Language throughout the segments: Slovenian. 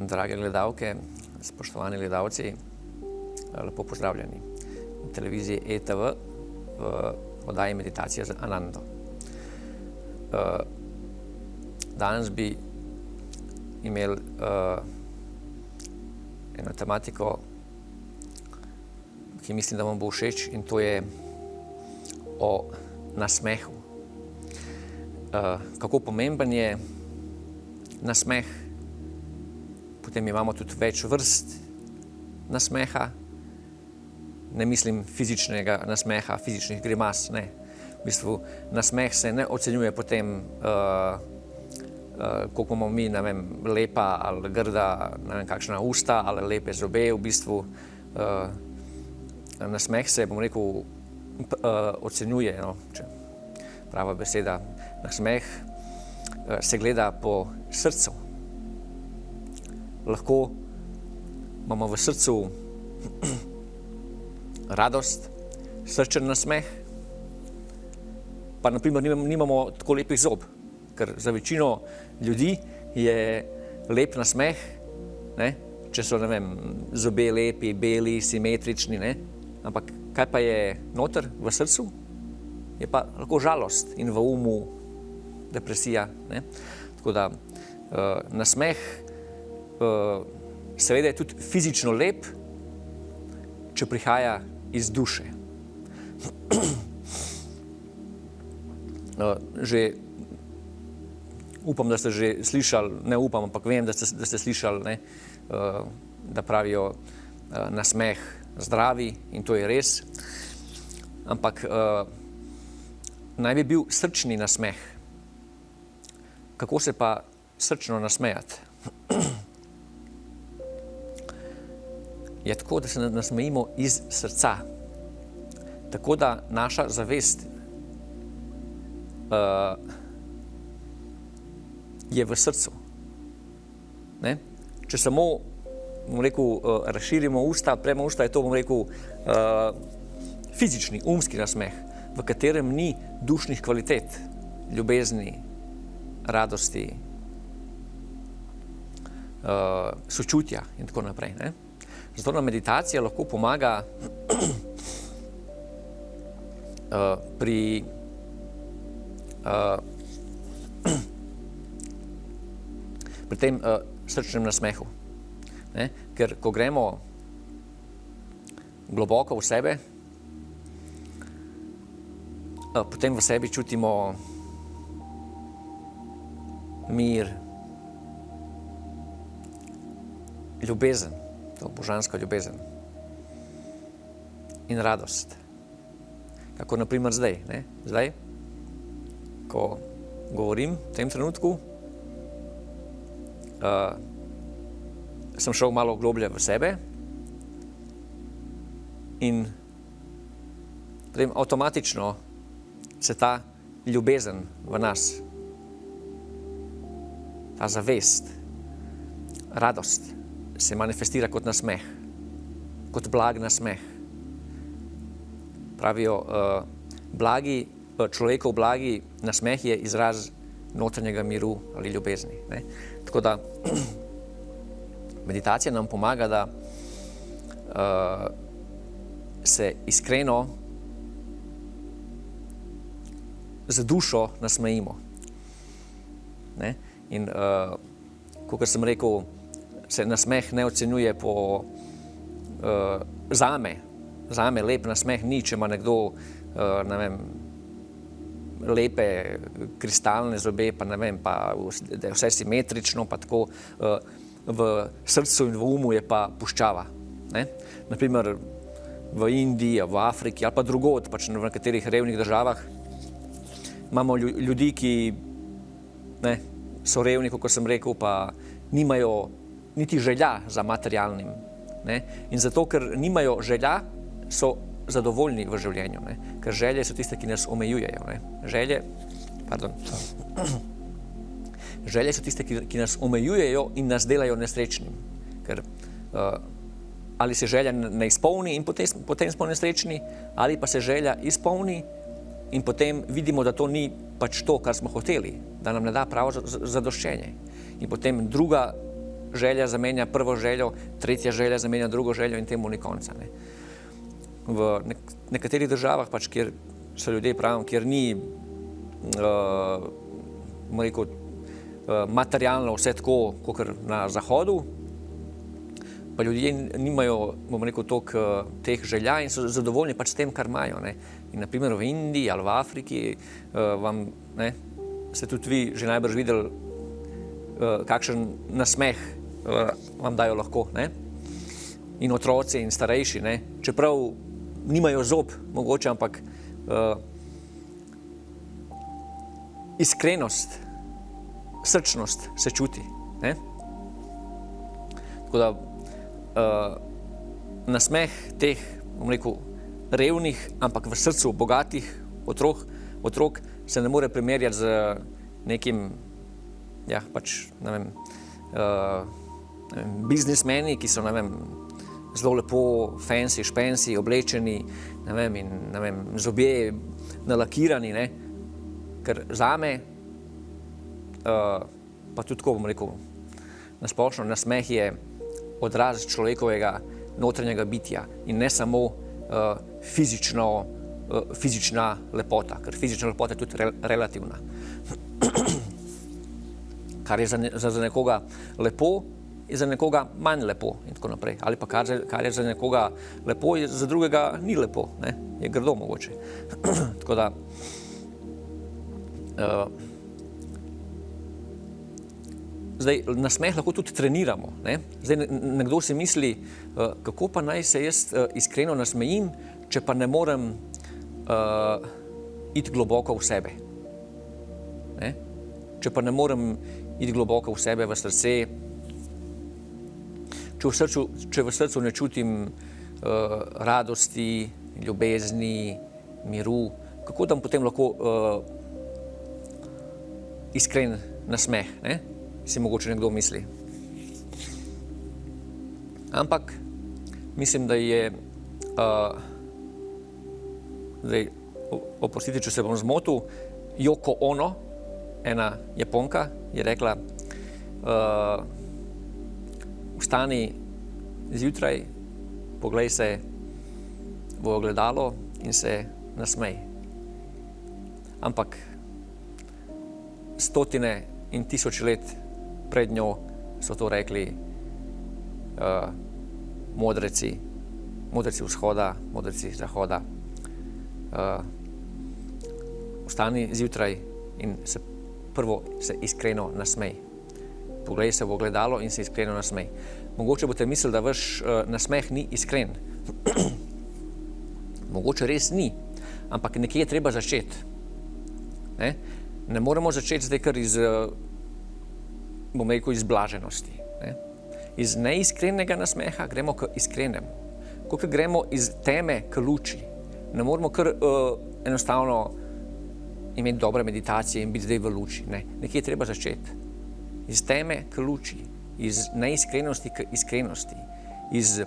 Drage gledalke, spoštovani gledalci, lepo pozdravljeni na televiziji ETV v oddaji Meditacija z Anando. Danes bi imeli eno tematiko, ki mislim, da vam bo všeč, in to je o nasmehu. Kako pomemben je nasmeh. Potem imamo tudi več vrst nasmeha. Ne mislim fizičnega nasmeha, fizičnih grimas, ne. V bistvu nasmeh se ne ocenjuje po tem, koliko imamo mi, ne vem, lepa ali grda, ne vem, kakšna usta ali lepe zobe. V bistvu nasmeh se, bom rekel, ocenjuje, no, če prava beseda. Nasmeh se gleda po srcu. Lahko imamo v srcu radost, srčen nasmeh, pa naprimer nimamo tako lepih zob, ker za večino ljudi je lep nasmeh, ne, če so, ne vem, zobje lepi, beli, simetrični, ne, ampak kaj pa je noter v srcu? Je pa lahko žalost in v umu depresija, ne. Tako da nasmeh seveda je tudi fizično lep, če prihaja iz duše. Že upam, da ste že slišali, ne upam, ampak vem, da ste slišali, ne, da pravijo nasmeh zdravi, in to je res. Ampak naj bi bil srčni nasmeh. Kako se pa srčno nasmejati? Je tako, da se nasmejimo iz srca. Tako da naša zavest je v srcu. Ne? Če samo, bom rekel, razširimo usta, odpremo usta, je to, bom rekel, fizični, umski nasmeh, v katerem ni dušnih kvalitet, ljubezni, radosti, sočutja in tako naprej, ne? Zato nam meditacija lahko pomaga pri tem srčnem nasmehu, ne? Ker ko gremo globoko v sebe, potem v sebi čutimo mir, ljubezen, to božansko ljubezen in radost. Kako naprimer zdaj, ne? Zdaj, ko govorim v tem trenutku, sem šel malo globlje v sebe in potem avtomatično se ta ljubezen v nas, ta zavest, radost, se manifestira kot nasmeh, kot blag nasmeh. Pravijo, človekov blagi nasmeh je izraz notranjega miru ali ljubezni, ne. Tako da meditacija nam pomaga, da se iskreno z dušo nasmejimo, ne. In kakor sem rekel, se nasmeh ne ocenjuje po zame lep nasmeh ni, če ima nekdo, ne vem, lepe kristalne zobe, pa ne vem, pa da je vse simetrično, pa tako, v srcu in v umu je pa puščava, ne. Naprimer v Indiji, v Afriki ali pa drugod, pač v nekaterih revnih državah imamo ljudi, ki, ne, so revni, kakor sem rekel, pa nimajo niti želja za materialnim, ne. In zato, ker nimajo želja, so zadovoljni v življenju, ne. Ker želje so tiste, ki nas omejujejo, ne. Želje so tiste, ki nas omejujejo in nas delajo nesrečnim. Ker ali se želja ne izpolni in potem smo nesrečni, ali pa se želja izpolni in potem vidimo, da to ni pač to, kar smo hoteli, da nam ne da pravo zadoščenje. In potem druga želja zamenja prvo željo, tretja želja zamenja drugo željo in temu ni konca. Ne. V nekaterih državah, pač, kjer so ljudje pravim, kjer ni materialno vse tako, kot na zahodu, pa ljudje nimajo, toliko teh želja in so zadovoljni pač s tem, kar imajo. Ne. In naprimer v Indiji ali v Afriki ste tudi vi že najbrž videli, kakšen nasmeh vam dajo lahko. Ne. In otroci in starejši, ne. Čeprav nimajo zob mogoče, ampak iskrenost, srčnost se čuti. Ne. Tako da nasmeh teh, revnih, ampak v srcu bogatih otrok se ne more primerjati z nekim, biznismeni, ki so, zelo lepo, fancy, špensi, oblečeni, in zobje nalakirani, ne. Ker zame, pa tudi tako, na splošno, nasmeh je odraz človekovega notranjega bitja in ne samo fizična lepota, ker fizična lepota je tudi relativna. Kar je za nekoga lepo, je za nekoga manj lepo in tako naprej. Ali pa kar je za nekoga lepo, je za drugega ni lepo, ne? Je grdo mogoče. Tako da zdaj, nasmeh lahko tudi treniramo. Ne? Zdaj, nekdo si misli, kako pa naj se jaz iskreno nasmejim, če pa ne morem iti globoko v sebe. Ne? Če pa ne morem iti globoko v sebe, v srce, če v srcu ne čutim radosti, ljubezni, miru, kako da potem lahko iskren nasmeh, ne? Si mogoče nekdo misli. Ampak mislim, da je zdaj, oprostite, če se bom zmotil, Yoko Ono, ena Japonka, je rekla, vstani zjutraj, poglej se v ogledalo in se nasmej. Ampak stotine in tisoč let pred njo so to rekli modreci vzhoda, modreci zahoda. Vstani zjutraj in prvo se iskreno nasmej. Poglej se v ogledalo in se iskreno nasmej. Mogoče boste mislili, da vaš nasmeh ni iskren. Mogoče res ni, ampak nekje je treba začeti. Ne moremo začeti zdaj kar iz blaženosti. Ne? Iz neiskrenega nasmeha gremo k iskrenemu. Kot gremo iz teme k luči. Ne moremo kar enostavno imeti dobre meditacije in biti zdaj v luči. Ne? Nekje je treba začeti. Iz teme k luči. Iz neiskrenosti k iskrenosti. Iz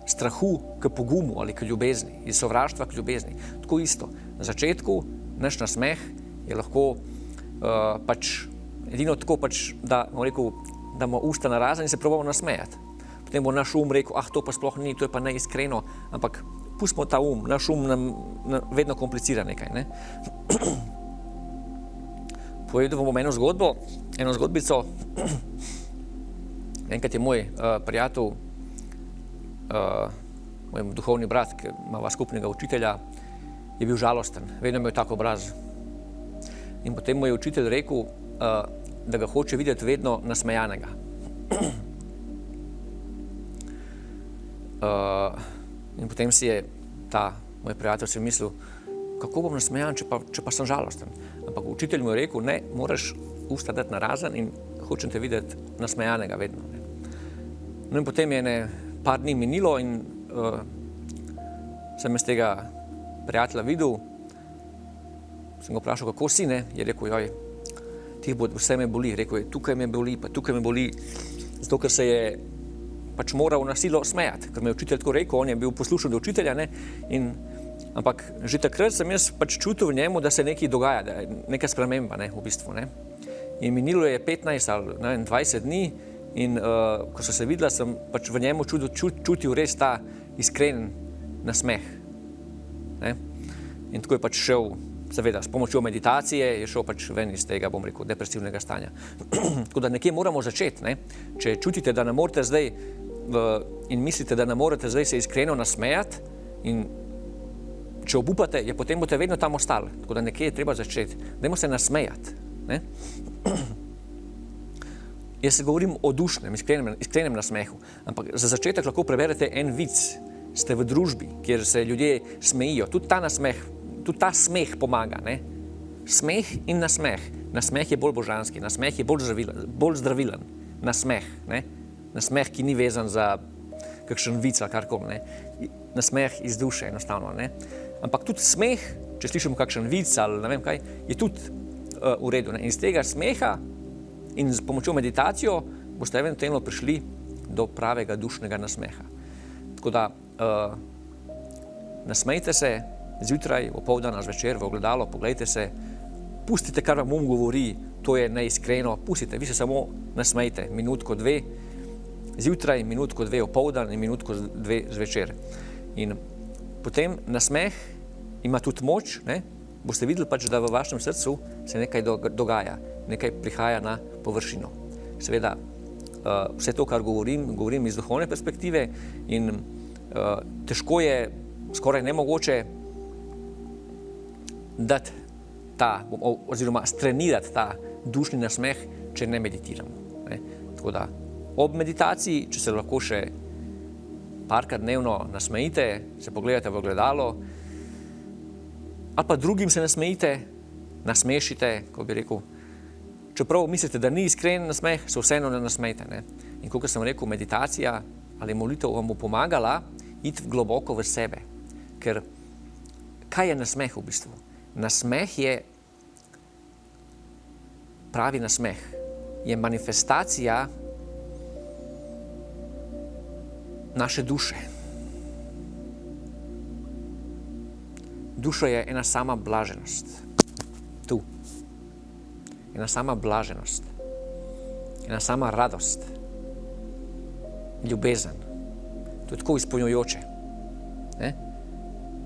strahu k pogumu ali k ljubezni. Iz sovraštva k ljubezni. Tako isto. Na začetku naš nasmeh je lahko edino tako, da imamo usta narazen in se probamo nasmejati. Potem bo naš rekel, to pa sploh ni, to je pa neiskreno, ampak pustimo ta naš nam vedno komplicira nekaj. Ne? Povedal bom eno zgodbico. Enkrat je moj prijatelj, moj duhovni brat, ki ima skupnega učitelja, je bil žalosten, vedno imel tak obraz. In potem mu je učitelj rekel, da ga hoče videti vedno nasmejanega. In potem si je ta moj prijatelj mislil, kako bom nasmejan, če pa sem žalosten. Ampak učitelj mu je rekel, ne, moraš usta dati narazen in hočem te videti nasmejanega vedno. No in potem je par dni minilo in sem jaz tega prijatelja videl, sem ga vprašal, kako si, ne? Je rekel, vse me boli. Rekel je, tukaj me boli, pa tukaj me boli, zato ker se je pač moral na silo smejati, ker me je učitelj tako rekel, on je bil poslušan do učitelja, ne? Ampak že takrat sem jaz pač čutil v njemu, da se nekaj dogaja, da je neka sprememba, ne, v bistvu, ne. In minilo je 15 ali 20 dni in ko so se videla, sem pač v njemu čutil res ta iskren nasmeh. Ne? In tako je pač šel, seveda, s pomočjo meditacije je šel pač ven iz tega, bom rekel, depresivnega stanja. Tako da nekje moramo začeti, ne? Če čutite, da ne morete zdaj in mislite, da ne morete zdaj se iskreno nasmejati in če obupate, potem boste vedno tam ostali. Tako da nekje je treba začeti. Dajmo se nasmejati. Ne? Jaz se govorim o dušnem, iskrenem nasmehu, ampak za začetek lahko preberete en vic. Ste v družbi, kjer se ljudje smejijo. Tudi ta smeh pomaga. Ne? Smeh in nasmeh. Nasmeh je bolj božanski, nasmeh je bolj zdravilen. Nasmeh, ne? Nasmeh, ki ni vezan za kakšen vic ali karkoli. Ne? Nasmeh iz duše enostavno. Ne? Ampak tudi smeh, če slišimo kakšen vic ali ne vem kaj, je tudi v redu. Ne? In iz tega smeha in s pomočjo meditacijo boste eventualno prišli do pravega dušnega nasmeha. Tako da nasmejte se zjutraj, opoldan, zvečer, v ogledalo, poglejte se, pustite, kar vam govori, to je neiskreno, pustite, vi se samo nasmejte, minutko, 2, zjutraj, minutko, 2, opoldan in minutko, 2 zvečer. In potem nasmeh ima tudi moč, ne? Boste videli pač, da v vašem srcu se nekaj dogaja, nekaj prihaja na površino. Seveda, vse to, kar govorim iz duhovne perspektive in težko je, skoraj nemogoče dati oziroma strenirati ta dušni nasmeh, če ne meditiramo. Ne? Tako da, ob meditaciji, če se lahko še parkrat dnevno nasmejite, se pogledate v ogledalo, ali pa drugim se nasmejite, nasmešite, ko bi rekel, čeprav mislite, da ni iskren nasmeh, se vseeno ne nasmejte. Ne? In kot sem rekel, meditacija ali molitev vam bo pomagala iti globoko v sebe. Ker kaj je nasmeh v bistvu? Nasmeh je, pravi nasmeh, je manifestacija naše duše. Duša je ena sama blaženost. Tu. Ena sama blaženost. Ena sama radost. Ljubezen. To je tako izpolnjujoče. Ne?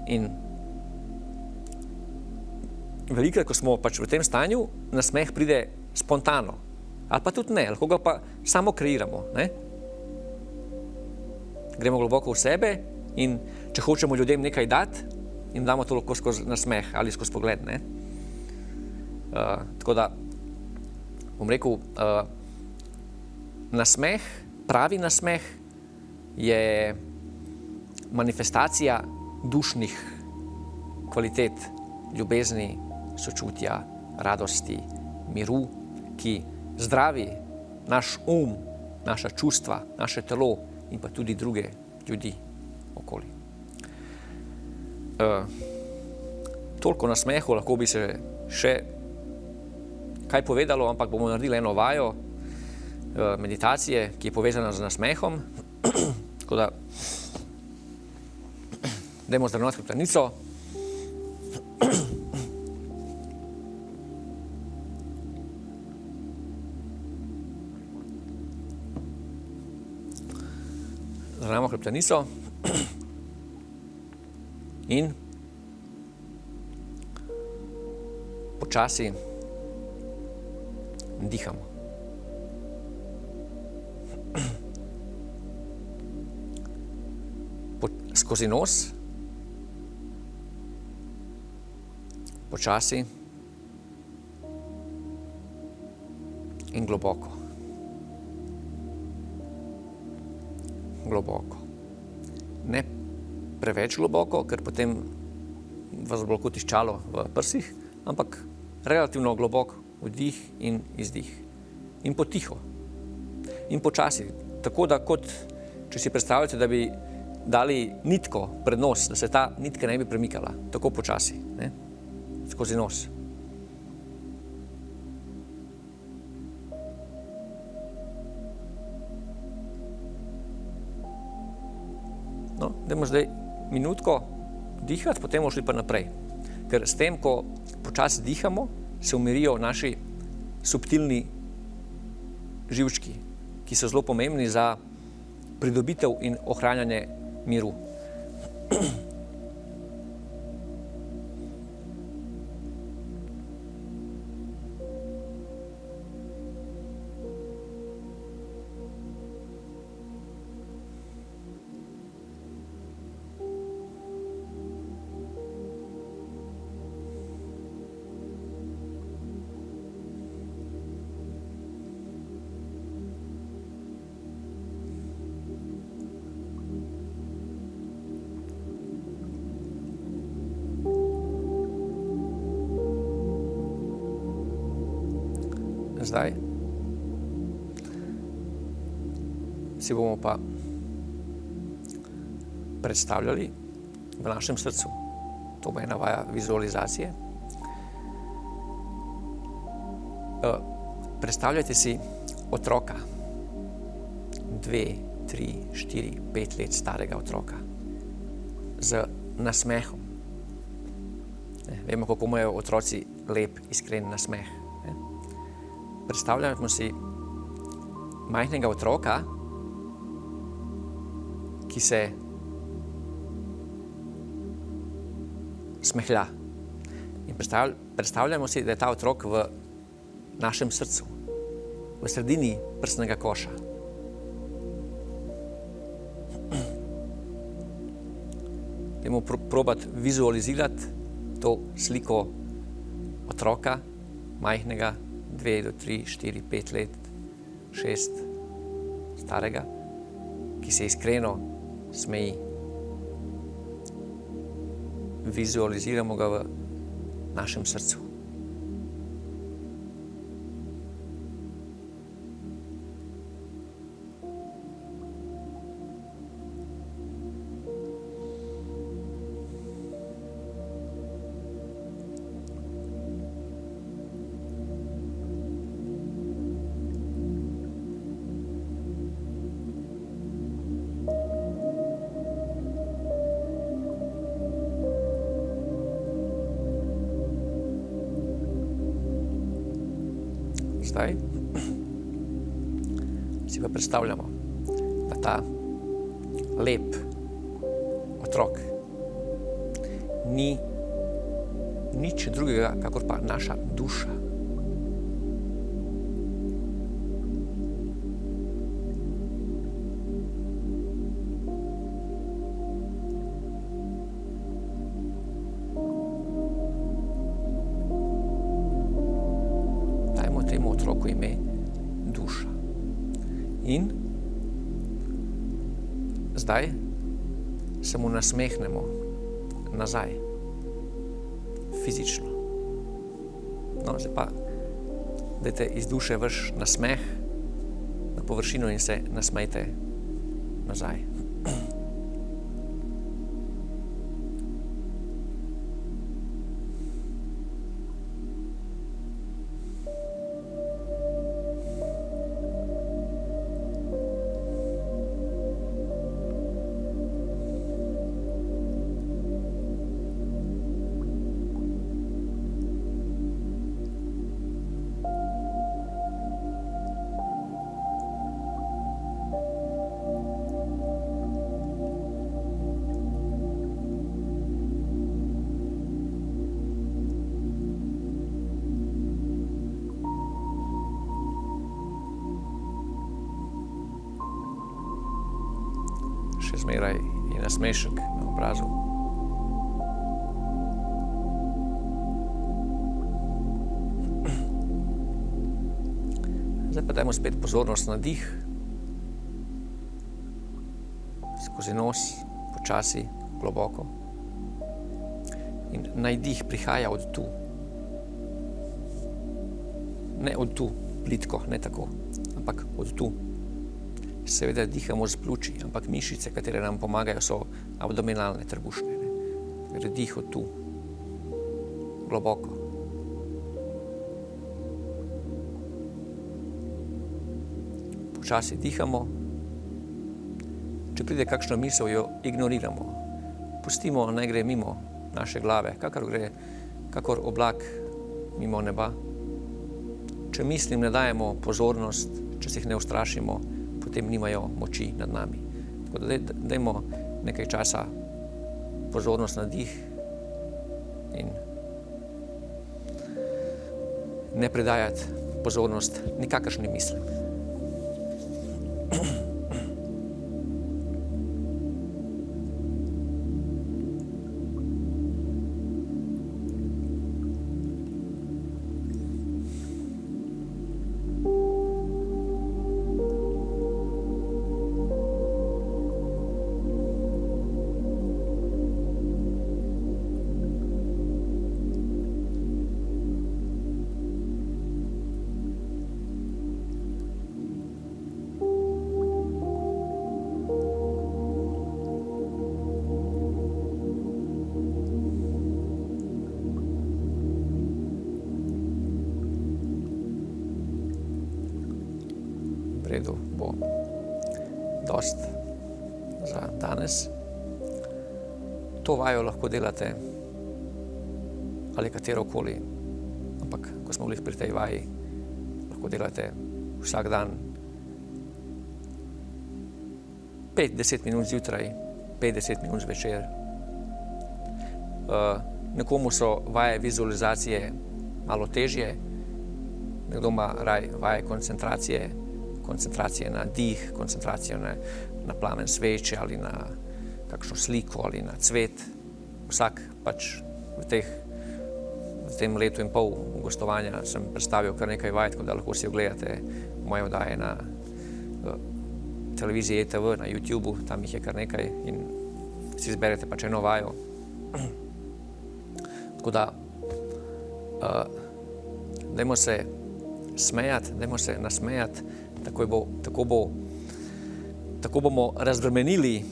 In velikokrat, ko smo pač v tem stanju, nasmeh pride spontano. Ali pa tudi ne, lahko ga pa samo kreiramo. Ne? Gremo globoko v sebe in če hočemo ljudem nekaj dati, jim damo to lahko skozi nasmeh ali skozi pogled. Ne? Tako da, bom rekel, nasmeh, pravi nasmeh je manifestacija dušnih kvalitet, ljubezni, sočutja, radosti, miru, ki zdravi naš naša čustva, naše telo in pa tudi druge ljudi okoli. Toliko nasmehu, lahko bi se še kaj povedalo, ampak bomo naredili eno vajo meditacije, ki je povezana z nasmehom. Tako da, dajmo zdraviti hrbtenico. Zdravimo hrbtenico in počasi dihamo. Skozi nos, počasi in globoko. Globoko. Ne preveč globoko, ker potem vas bo lahko tiščalo v prsih, ampak relativno globok vdih in izdih. In potiho. In počasi. Tako da, kot če si predstavljate, da bi dali nitko pred nos, da se ta nitka ne bi premikala. Tako počasi. Ne? Skozi nos. No, dajmo zdaj minutko dihati, potem bomo šli pa naprej. Ker s tem, ko počasi dihamo, se umirijo naši subtilni živčki, ki so zelo pomembni za pridobitev in ohranjanje miru. Zdaj si bomo pa predstavljali v našem srcu, to bo ena vaja vizualizacije. Predstavljajte si otroka, 2, 3, 4, 5 let starega otroka z nasmehom. Vemo, kako imajo otroci lep, iskren nasmeh. Predstavljamo si majhnega otroka, ki se smehlja. In predstavljamo si, da je ta otrok v našem srcu, v sredini prsnega koša. Dajmo probati vizualizirati to sliko otroka, majhnega, 2 do 3, 4, 5 let, 6 starega, ki se iskreno smeji. Vizualiziramo ga v našem srcu. Zdaj si pa predstavljamo, da ta lep otrok ni nič drugega, kakor pa naša duša. Temu otroku ime duša. In zdaj se mu nasmehnemo nazaj, fizično. No, zdaj pa dajte iz duše vaš nasmeh na površino in se nasmejte nazaj. Še zmeraj je nasmešek na obrazu. Zdaj pa dajmo spet pozornost na dih. Skozi nos, počasi, globoko. In naj dih prihaja od tu. Ne od tu, plitko, ne tako, ampak od tu. Seveda dihamo z pljuči, ampak mišice, katere nam pomagajo, so abdominalne trebušne. Torej dih od tu, globoko. Počasi dihamo. Če pride kakšno misel, jo ignoriramo. Pustimo, naj gre mimo naše glave, kakor oblak mimo neba. če mislim ne dajemo pozornost, če se jih ne ustrašimo, potem nimajo moči nad nami. Tako da dajmo nekaj časa pozornost na dih in ne predajati pozornost nikakršnim mislim. V redu bo dost za danes. To vajo lahko delate ali katerokoli, ampak ko smo bili pri tej vaji, lahko delate vsak dan 5-10 minut zjutraj, 5-10 minut zvečer. Nekomu so vaje vizualizacije malo težje, nekdo ima raj vaje koncentracije na dih, koncentracijo na plamen sveče ali na kakšno sliko ali na cvet. Vsak pač v tem letu in pol gostovanja sem predstavil kar nekaj vaj, tako da lahko si ogledate moje oddaje na televiziji ETV, na YouTubeu, tam jih je kar nekaj in si izberete pač eno vajo. Tako da dajmo se smejati, dajmo se nasmejati, tako bomo razbremenili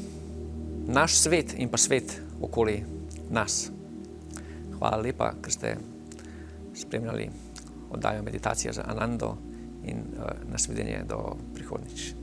naš svet in pa svet okoli nas. Hvala lepa, ker ste spremljali oddajo Meditacija z Anando in nasvidenje do prihodnjič.